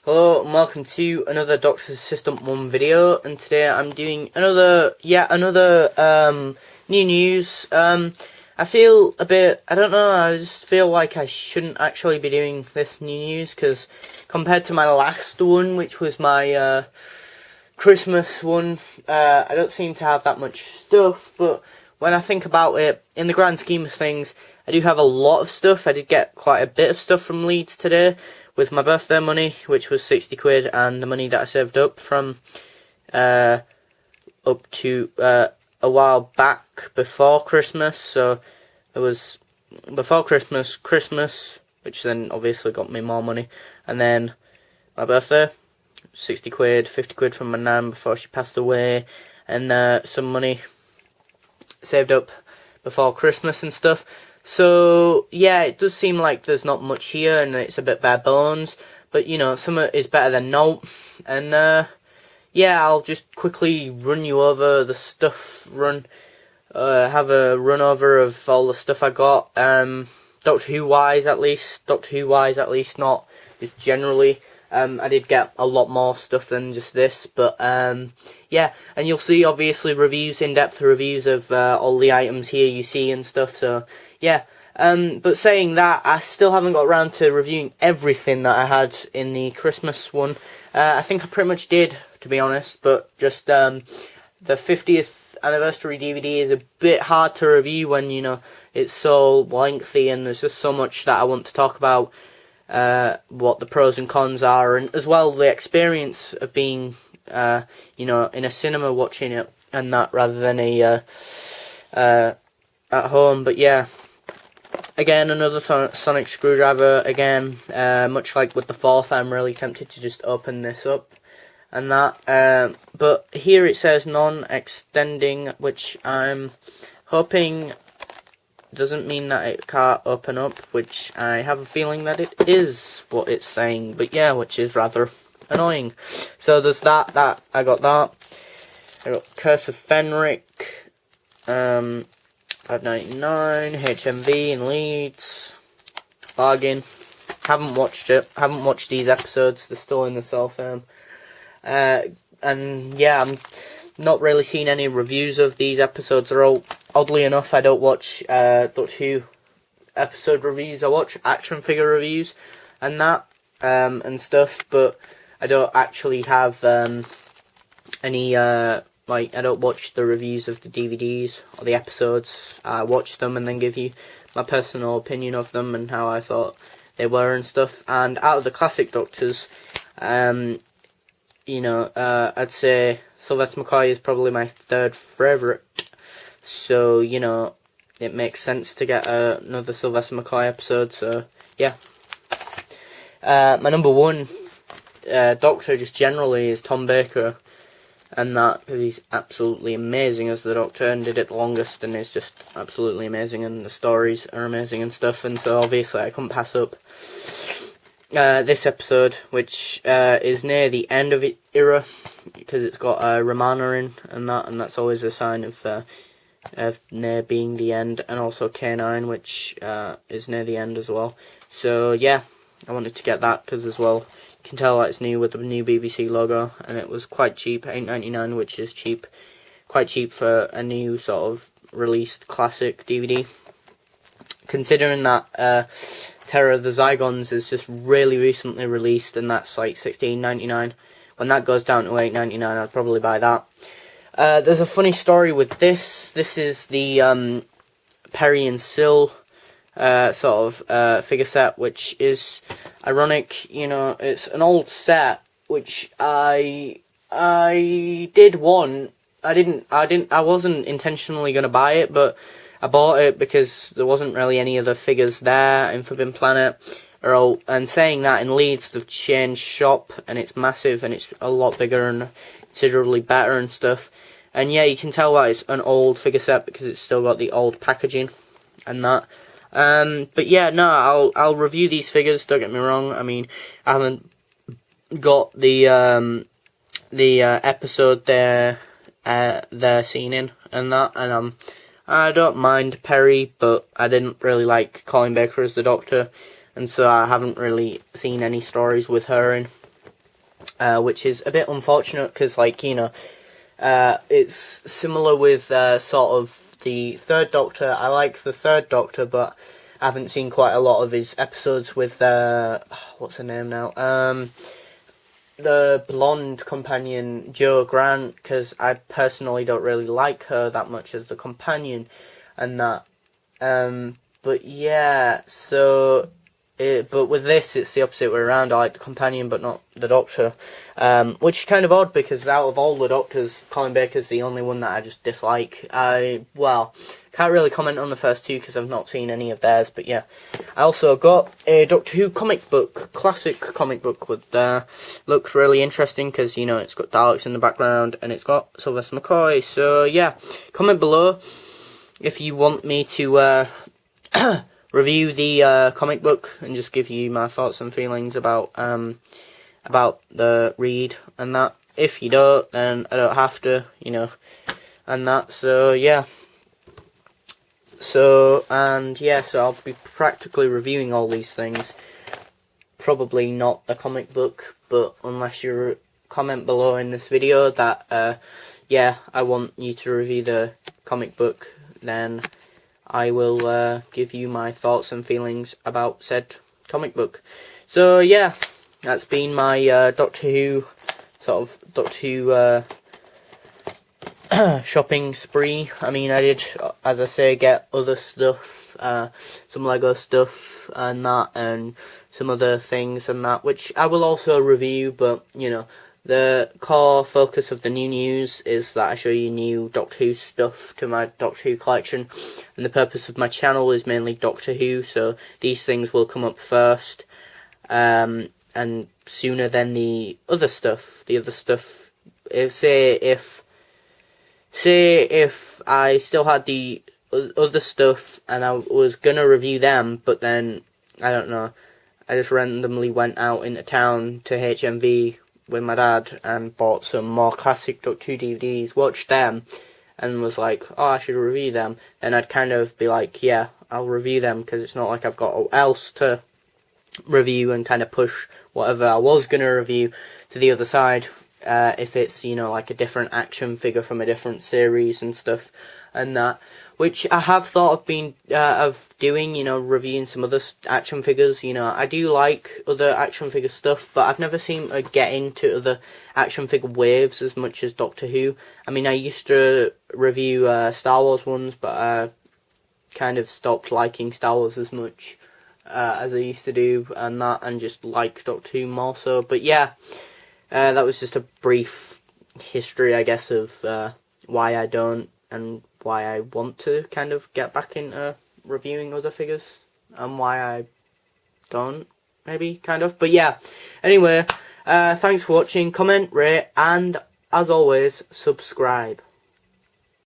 Hello and welcome to another Doctor's Assistant 1 video, and today I'm doing another new news. I feel a bit, I don't know, I just feel like I shouldn't actually be doing this new news, because compared to my last one, which was my Christmas one, I don't seem to have that much stuff, but when I think about it, in the grand scheme of things, I do have a lot of stuff. I did get quite a bit of stuff from Leeds today, with my birthday money, which was 60 quid, and the money that I saved up from up to a while back before Christmas. So it was before Christmas, which then obviously got me more money, and then my birthday, 60 quid, 50 quid from my nan before she passed away, and some money saved up before Christmas and stuff. So, yeah, it does seem like there's not much here, and it's a bit bare bones, but, you know, some is better than no, and, yeah, I'll just quickly run you over the stuff, have a run over of all the stuff I got, Doctor Who wise at least, not just generally. I did get a lot more stuff than just this, but yeah, and you'll see obviously reviews, in-depth reviews of all the items here you see and stuff, so yeah. But saying that, I still haven't got around to reviewing everything that I had in the Christmas one. I think I pretty much did, to be honest, but just the 50th anniversary DVD is a bit hard to review when, you know, it's so lengthy and there's just so much that I want to talk about. What the pros and cons are, and as well the experience of being, you know, in a cinema watching it and that, rather than at home. But yeah, again, another sonic screwdriver. Again, much like with the fourth, I'm really tempted to just open this up and that. But here it says non-extending, which I'm hoping doesn't mean that it can't open up, which I have a feeling that it is what it's saying, but yeah, which is rather annoying. So there's that I got that. I got Curse of Fenric, 5.99, HMV in Leeds, bargain. Haven't watched it, haven't watched these episodes, they're still in the cell phone. And yeah, I'm not really seen any reviews of these episodes. They're all, oddly enough, I don't watch Doctor Who episode reviews. I watch action figure reviews and that, and stuff, but I don't actually have any, like, I don't watch the reviews of the DVDs or the episodes. I watch them and then give you my personal opinion of them and how I thought they were and stuff. And out of the classic Doctors, you know, I'd say Sylvester McCoy is probably my third favourite. So, you know, it makes sense to get another Sylvester McCoy episode, so, yeah. My number one Doctor, just generally, is Tom Baker, and that, because he's absolutely amazing as the Doctor, and did it the longest, and is just absolutely amazing, and the stories are amazing and stuff, and so, obviously, I couldn't pass up this episode, which is near the end of its era, because it's got Romana in, and that's always a sign of near being the end, and also K9, which is near the end as well. So yeah, I wanted to get that because as well, you can tell that it's new with the new BBC logo, and it was quite cheap, £8.99, which is cheap, quite cheap for a new sort of released classic DVD. Considering that Terror of the Zygons is just really recently released, and that's like £16.99. When that goes down to £8.99, I'd probably buy that. There's a funny story with this. This is the Perry and Sil sort of figure set, which is ironic. You know, it's an old set which I did want. I wasn't intentionally gonna buy it, but I bought it because there wasn't really any other figures there in Forbidden Planet. And saying that, in Leeds they've changed shop, and it's massive, and it's a lot bigger and considerably better and stuff. And yeah, you can tell that it's an old figure set because it's still got the old packaging and that. But yeah, no, I'll review these figures. Don't get me wrong. I mean, I haven't got the episode they're seen in and that, and I don't mind Perry, but I didn't really like Colin Baker as the Doctor, and so I haven't really seen any stories with her in. which is a bit unfortunate because, like, you know, it's similar with sort of the Third Doctor. I like the Third Doctor, but I haven't seen quite a lot of his episodes with what's her name now? The blonde companion, Jo Grant, because I personally don't really like her that much as the companion, and that. But yeah, so. But with this, it's the opposite way around. I like the companion, but not the Doctor, which is kind of odd because out of all the Doctors, Colin Baker's the only one that I just dislike. Well, can't really comment on the first two because I've not seen any of theirs. But yeah, I also got a Doctor Who comic book, classic comic book, with looks really interesting because, you know, it's got Daleks in the background and it's got Sylvester McCoy. So yeah, comment below if you want me to review the comic book and just give you my thoughts and feelings about the read and that. If you don't, then I don't have to, you know, and that. So yeah. So I'll be practically reviewing all these things. Probably not the comic book, but unless you comment below in this video that yeah, I want you to review the comic book, then I will give you my thoughts and feelings about said comic book. So yeah, that's been my Doctor Who shopping spree. I mean, I did, as I say, get other stuff, some Lego stuff and that, and some other things and that, which I will also review, but, you know, the core focus of the new news is that I show you new Doctor Who stuff to my Doctor Who collection, and the purpose of my channel is mainly Doctor Who, so these things will come up first, and sooner than the other stuff. The other stuff, say if I still had the other stuff and I was gonna review them, but then, I don't know, I just randomly went out into town to HMV with my dad and bought some more classic Doctor Who DVDs, watched them, and was like, oh, I should review them, and I'd kind of be like, yeah, I'll review them, because it's not like I've got else to review, and kind of push whatever I was going to review to the other side, if it's, you know, like a different action figure from a different series and stuff, and that. Which I have thought of doing, you know, reviewing some other action figures. You know, I do like other action figure stuff, but I've never seemed to get into other action figure waves as much as Doctor Who. I mean, I used to review Star Wars ones, but I kind of stopped liking Star Wars as much as I used to do, and just like Doctor Who more so. But yeah, that was just a brief history, I guess, of why I don't and why I want to kind of get back into reviewing other figures, and why I don't, maybe, kind of. But yeah, anyway, thanks for watching, comment, rate, and as always, subscribe.